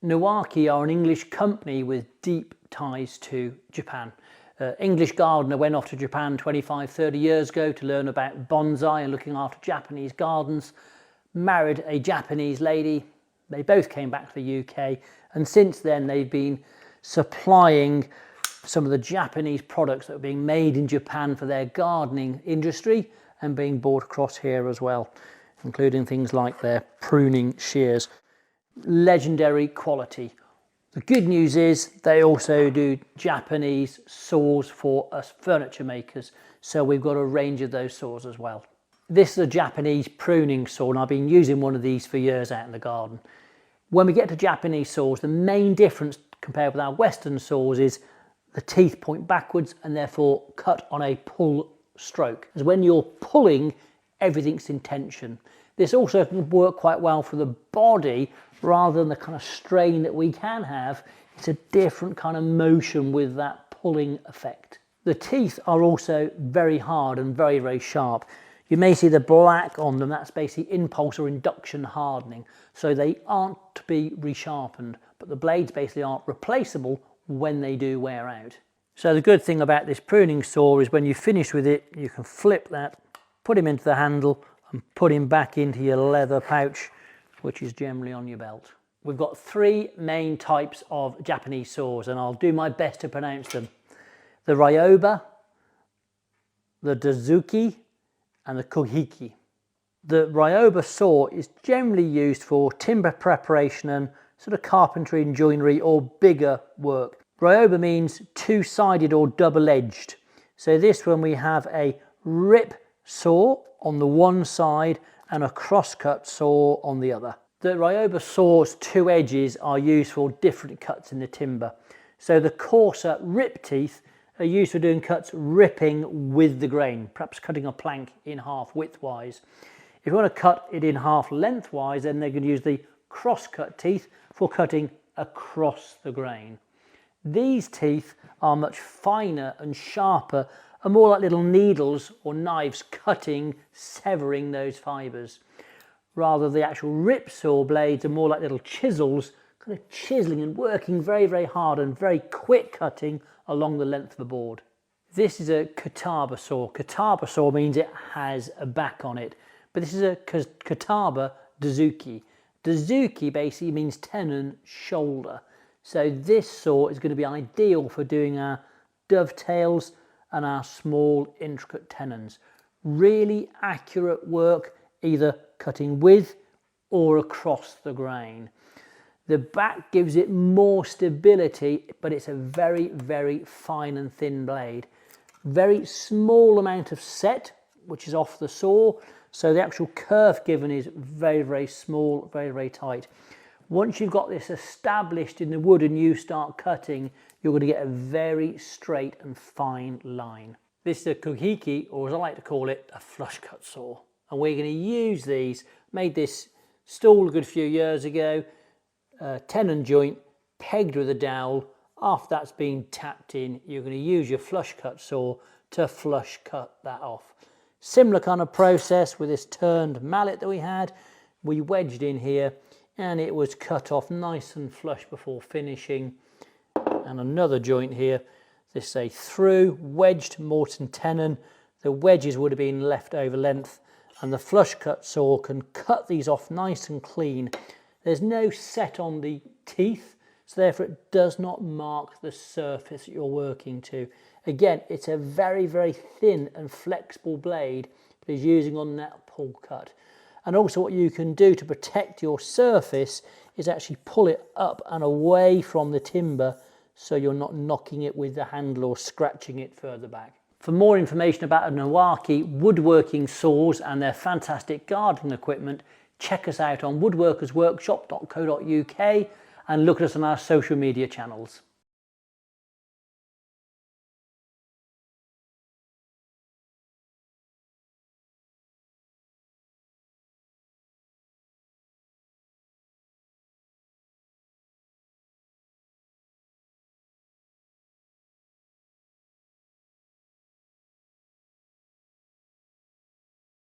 Niwaki are an English company with deep ties to Japan. English gardener went off to Japan 25-30 years ago to learn about bonsai and looking after Japanese gardens, married a Japanese lady. They both came back to the UK, and since then they've been supplying some of the Japanese products that are being made in Japan for their gardening industry and being brought across here as well, including things like their pruning shears. Legendary quality. The good news is they also do Japanese saws for us furniture makers, so we've got a range of those saws as well. This is a Japanese pruning saw, and I've been using one of these for years out in the garden. When we get to Japanese saws, the main difference compared with our Western saws is the teeth point backwards and therefore cut on a pull stroke. As when you're pulling, everything's in tension. This also can work quite well for the body rather than the kind of strain that we can have. It's a different kind of motion with that pulling effect. The teeth are also very hard and very, very sharp. You may see the black on them, that's basically impulse or induction hardening. So they aren't to be resharpened, but the blades basically aren't replaceable when they do wear out. So the good thing about this pruning saw is when you finish with it, you can flip that, put him into the handle and put him back into your leather pouch, which is generally on your belt. We've got three main types of Japanese saws, and I'll do my best to pronounce them. The Ryoba, the Dozuki and the Kugihiki. The Ryoba saw is generally used for timber preparation and sort of carpentry and joinery or bigger work. Ryoba means two-sided or double-edged. So this one we have a rip saw on the one side and a crosscut saw on the other. The Ryoba saw's two edges are used for different cuts in the timber. So the coarser rip teeth are used for doing cuts ripping with the grain, perhaps cutting a plank in half widthwise. If you want to cut it in half lengthwise, then they can use the crosscut teeth for cutting across the grain. These teeth are much finer and sharper and more like little needles or knives cutting, severing those fibres. Rather, the actual rip saw blades are more like little chisels, kind of chiseling and working very, very hard and very quick cutting along the length of the board. This is a Kataba saw. Kataba saw means it has a back on it, but this is a Kataba Dozuki. Dozuki basically means tenon, shoulder. So this saw is going to be ideal for doing our dovetails and our small intricate tenons. Really accurate work, either cutting with or across the grain. The back gives it more stability, but it's a very, very fine and thin blade. Very small amount of set, which is off the saw, so the actual curve given is very, very small, very, very tight. Once you've got this established in the wood and you start cutting, you're going to get a very straight and fine line. This is a Kugihiki, or as I like to call it, a flush cut saw. And we're going to use these. Made this stool a good few years ago. Tenon joint, pegged with a dowel. After that's been tapped in, you're going to use your flush cut saw to flush cut that off. Similar kind of process with this turned mallet that we had. We wedged in here and it was cut off nice and flush before finishing. And another joint here. This is a through wedged Morton tenon. The wedges would have been left over length, and the flush cut saw can cut these off nice and clean. There's no set on the teeth, so therefore it does not mark the surface that you're working to. Again, it's a very, very thin and flexible blade that is using on that pull cut. And also what you can do to protect your surface is actually pull it up and away from the timber so you're not knocking it with the handle or scratching it further back. For more information about Niwaki woodworking saws and their fantastic gardening equipment, check us out on woodworkersworkshop.co.uk and look at us on our social media channels.